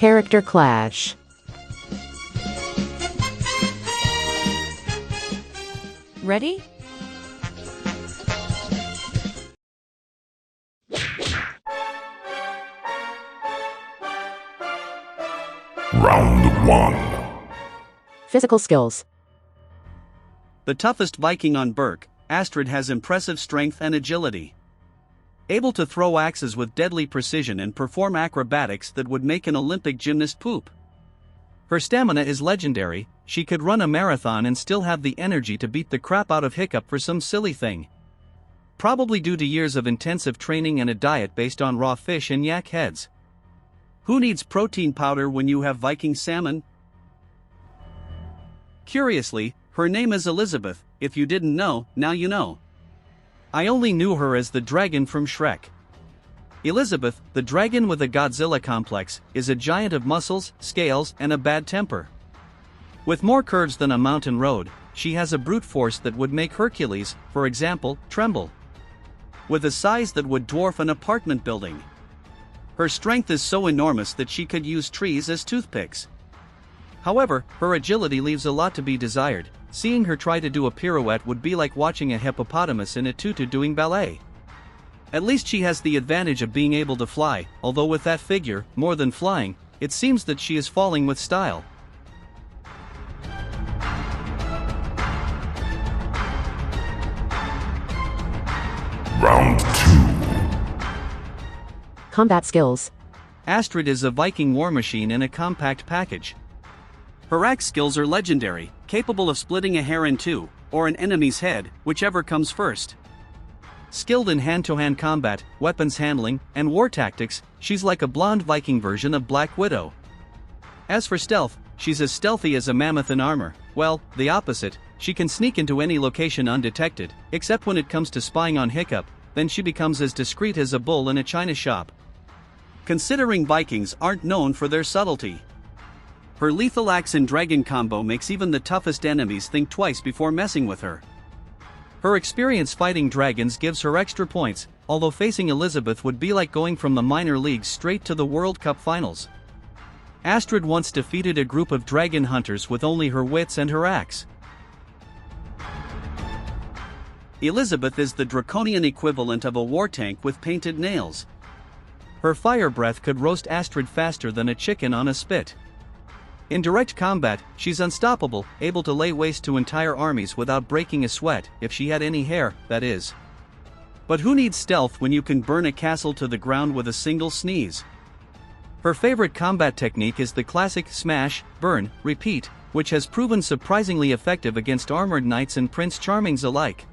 Character clash. Ready? Round 1. Physical skills. The toughest Viking on Berk, Astrid has impressive strength and agility. Able to throw axes with deadly precision and perform acrobatics that would make an Olympic gymnast poop. Her stamina is legendary. She could run a marathon and still have the energy to beat the crap out of Hiccup for some silly thing. Probably due to years of intensive training and a diet based on raw fish and yak heads. Who needs protein powder when you have Viking salmon? Curiously, her name is Elizabeth. If you didn't know, now you know. I only knew her as the dragon from Shrek. Elizabeth, the dragon with a Godzilla complex, is a giant of muscles, scales, and a bad temper. With more curves than a mountain road, she has a brute force that would make Hercules, for example, tremble. With a size that would dwarf an apartment building. Her strength is so enormous that she could use trees as toothpicks. However, her agility leaves a lot to be desired. Seeing her try to do a pirouette would be like watching a hippopotamus in a tutu doing ballet. At least she has the advantage of being able to fly, although with that figure, more than flying, it seems that she is falling with style. Round 2. Combat skills. Astrid is a Viking war machine in a compact package. Her axe skills are legendary, capable of splitting a hair in two, or an enemy's head, whichever comes first. Skilled in hand-to-hand combat, weapons handling, and war tactics, she's like a blonde Viking version of Black Widow. As for stealth, she's as stealthy as a mammoth in armor. Well, the opposite. She can sneak into any location undetected, except when it comes to spying on Hiccup, then she becomes as discreet as a bull in a china shop. Considering Vikings aren't known for their subtlety. Her lethal axe and dragon combo makes even the toughest enemies think twice before messing with her. Her experience fighting dragons gives her extra points, although facing Elizabeth would be like going from the minor leagues straight to the World Cup finals. Astrid once defeated a group of dragon hunters with only her wits and her axe. Elizabeth is the draconian equivalent of a war tank with painted nails. Her fire breath could roast Astrid faster than a chicken on a spit. In direct combat, she's unstoppable, able to lay waste to entire armies without breaking a sweat, if she had any hair, that is. But who needs stealth when you can burn a castle to the ground with a single sneeze? Her favorite combat technique is the classic smash, burn, repeat, which has proven surprisingly effective against armored knights and Prince Charmings alike.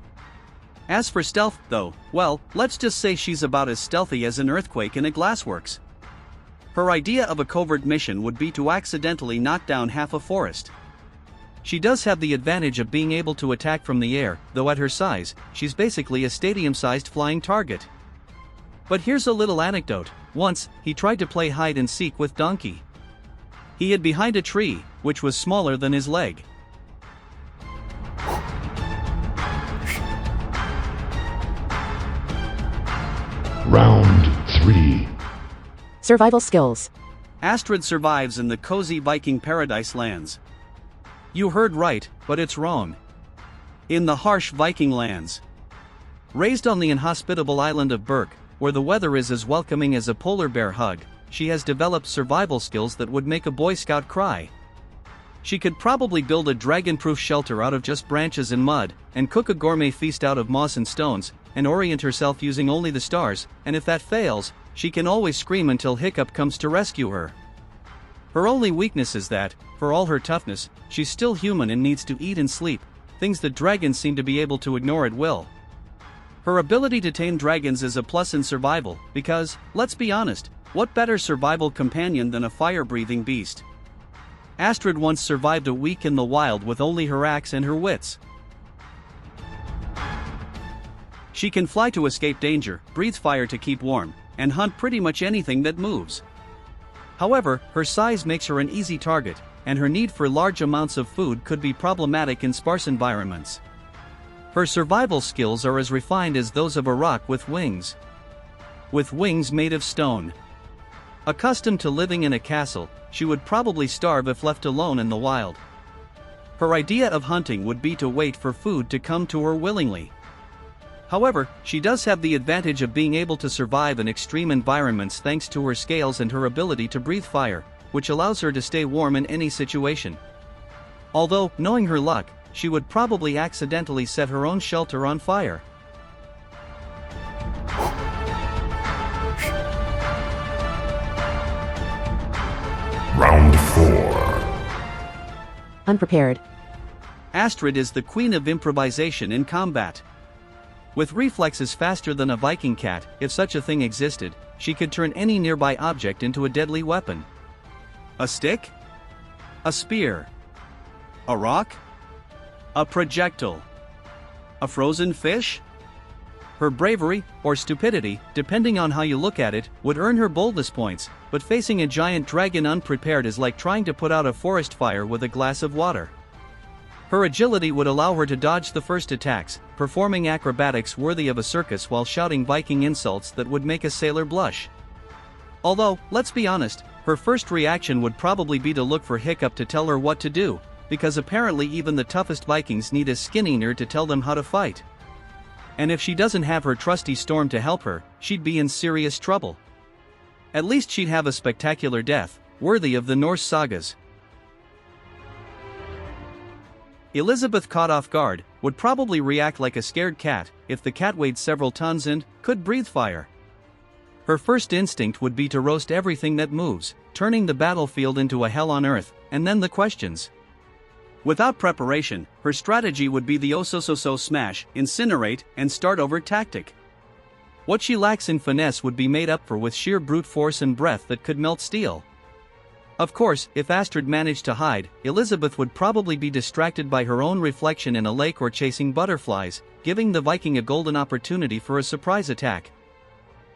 As for stealth, though, well, let's just say she's about as stealthy as an earthquake in a glassworks. Her idea of a covert mission would be to accidentally knock down half a forest. She does have the advantage of being able to attack from the air, though at her size, she's basically a stadium-sized flying target. But here's a little anecdote. Once, he tried to play hide and seek with Donkey. He hid behind a tree, which was smaller than his leg. Round 3. Survival skills. Astrid survives in the cozy Viking paradise lands. You heard right, but it's wrong. In the harsh Viking lands. Raised on the inhospitable island of Berk, where the weather is as welcoming as a polar bear hug, she has developed survival skills that would make a Boy Scout cry. She could probably build a dragon-proof shelter out of just branches and mud, and cook a gourmet feast out of moss and stones, and orient herself using only the stars, and if that fails, she can always scream until Hiccup comes to rescue her. Her only weakness is that, for all her toughness, she's still human and needs to eat and sleep, things that dragons seem to be able to ignore at will. Her ability to tame dragons is a plus in survival, because, let's be honest, what better survival companion than a fire-breathing beast? Astrid once survived a week in the wild with only her axe and her wits. She can fly to escape danger, breathe fire to keep warm, and hunt pretty much anything that moves. However, her size makes her an easy target, and her need for large amounts of food could be problematic in sparse environments. Her survival skills are as refined as those of a rock with wings. With wings made of stone. Accustomed to living in a castle, she would probably starve if left alone in the wild. Her idea of hunting would be to wait for food to come to her willingly. However, she does have the advantage of being able to survive in extreme environments thanks to her scales and her ability to breathe fire, which allows her to stay warm in any situation. Although, knowing her luck, she would probably accidentally set her own shelter on fire. Round 4. Unprepared. Astrid is the queen of improvisation in combat. With reflexes faster than a Viking cat, if such a thing existed, she could turn any nearby object into a deadly weapon. A stick? A spear? A rock? A projectile? A frozen fish? Her bravery, or stupidity, depending on how you look at it, would earn her boldness points, but facing a giant dragon unprepared is like trying to put out a forest fire with a glass of water. Her agility would allow her to dodge the first attacks, performing acrobatics worthy of a circus while shouting Viking insults that would make a sailor blush. Although, let's be honest, her first reaction would probably be to look for Hiccup to tell her what to do, because apparently even the toughest Vikings need a skinny nerd to tell them how to fight. And if she doesn't have her trusty Storm to help her, she'd be in serious trouble. At least she'd have a spectacular death, worthy of the Norse sagas. Elizabeth, caught off guard, would probably react like a scared cat if the cat weighed several tons and could breathe fire. Her first instinct would be to roast everything that moves, turning the battlefield into a hell on earth, and then the questions. Without preparation, her strategy would be the oh-so-so-so smash, incinerate, and start over tactic. What she lacks in finesse would be made up for with sheer brute force and breath that could melt steel. Of course, if Astrid managed to hide, Elizabeth would probably be distracted by her own reflection in a lake or chasing butterflies, giving the Viking a golden opportunity for a surprise attack.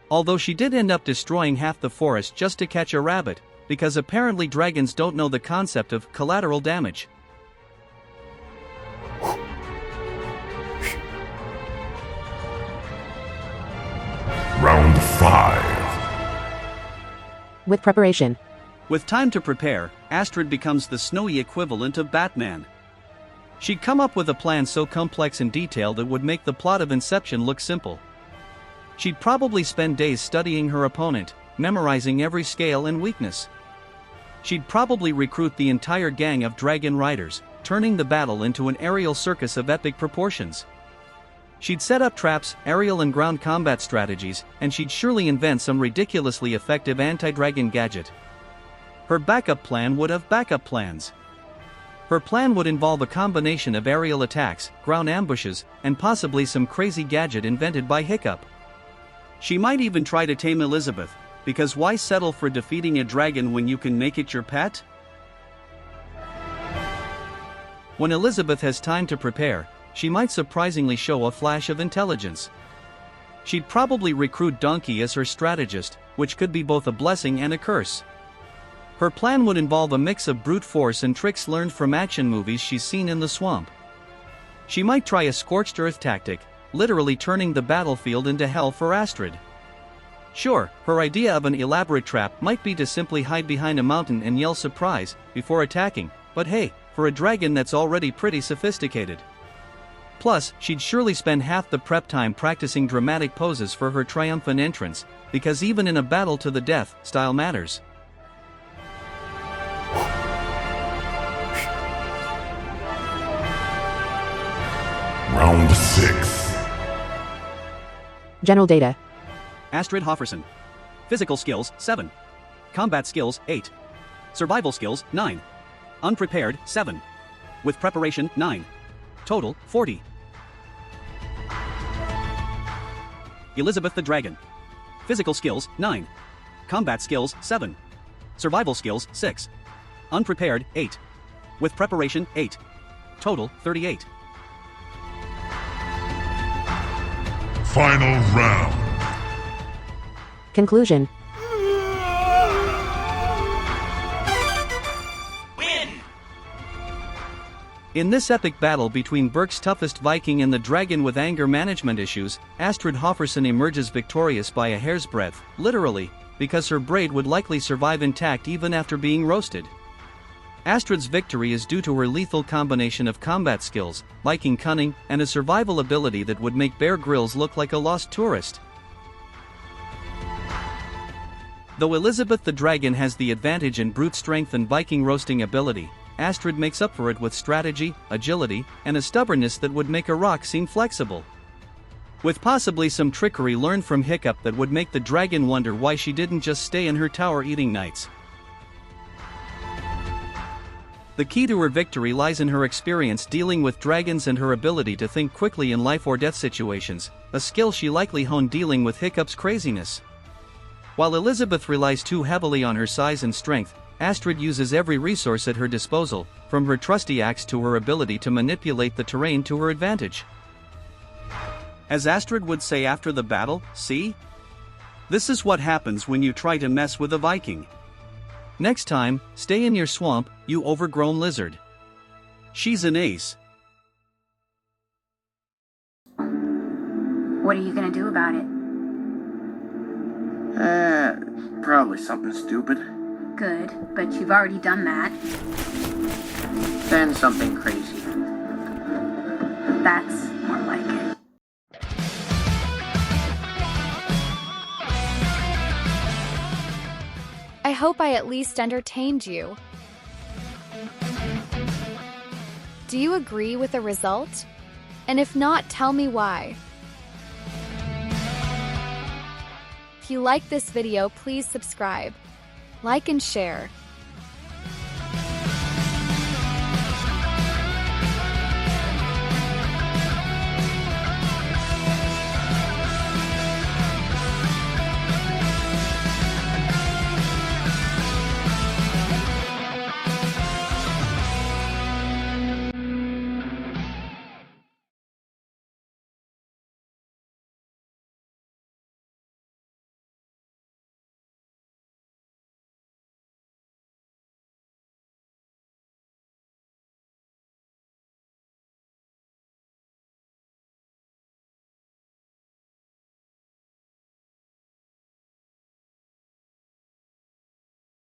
Although she did end up destroying half the forest just to catch a rabbit, because apparently dragons don't know the concept of collateral damage. Round 5. With preparation. With time to prepare, Astrid becomes the snowy equivalent of Batman. She'd come up with a plan so complex and detailed it would make the plot of Inception look simple. She'd probably spend days studying her opponent, memorizing every scale and weakness. She'd probably recruit the entire gang of dragon riders, turning the battle into an aerial circus of epic proportions. She'd set up traps, aerial and ground combat strategies, and she'd surely invent some ridiculously effective anti-dragon gadget. Her backup plan would have backup plans. Her plan would involve a combination of aerial attacks, ground ambushes, and possibly some crazy gadget invented by Hiccup. She might even try to tame Elizabeth, because why settle for defeating a dragon when you can make it your pet? When Elizabeth has time to prepare, she might surprisingly show a flash of intelligence. She'd probably recruit Donkey as her strategist, which could be both a blessing and a curse. Her plan would involve a mix of brute force and tricks learned from action movies she's seen in the swamp. She might try a scorched earth tactic, literally turning the battlefield into hell for Astrid. Sure, her idea of an elaborate trap might be to simply hide behind a mountain and yell surprise before attacking, but hey, for a dragon that's already pretty sophisticated. Plus, she'd surely spend half the prep time practicing dramatic poses for her triumphant entrance, because even in a battle to the death, style matters. Round 6. General data. Astrid Hofferson. Physical skills, 7. Combat skills, 8. Survival skills, 9. Unprepared, 7. With preparation, 9. Total, 40. Elizabeth the Dragon. Physical skills, 9. Combat skills, 7. Survival skills, 6. Unprepared, 8. With preparation, 8. Total, 38. Final round. Conclusion. In this epic battle between Berk's toughest Viking and the dragon with anger management issues, Astrid Hofferson emerges victorious by a hair's breadth, literally, because her braid would likely survive intact even after being roasted. Astrid's victory is due to her lethal combination of combat skills, Viking cunning, and a survival ability that would make Bear Grylls look like a lost tourist. Though Elizabeth the Dragon has the advantage in brute strength and Viking roasting ability, Astrid makes up for it with strategy, agility, and a stubbornness that would make a rock seem flexible. With possibly some trickery learned from Hiccup that would make the dragon wonder why she didn't just stay in her tower eating nights. The key to her victory lies in her experience dealing with dragons and her ability to think quickly in life or death situations, a skill she likely honed dealing with Hiccup's craziness. While Elizabeth relies too heavily on her size and strength, Astrid uses every resource at her disposal, from her trusty axe to her ability to manipulate the terrain to her advantage. As Astrid would say after the battle, "See? This is what happens when you try to mess with a Viking. Next time, stay in your swamp, you overgrown lizard." She's an ace. What are you gonna do about it? Probably something stupid. Good, but you've already done that. Then something crazy. That's more like it. I hope I at least entertained you. Do you agree with the result? And if not, tell me why. If you like this video, please subscribe, like and share.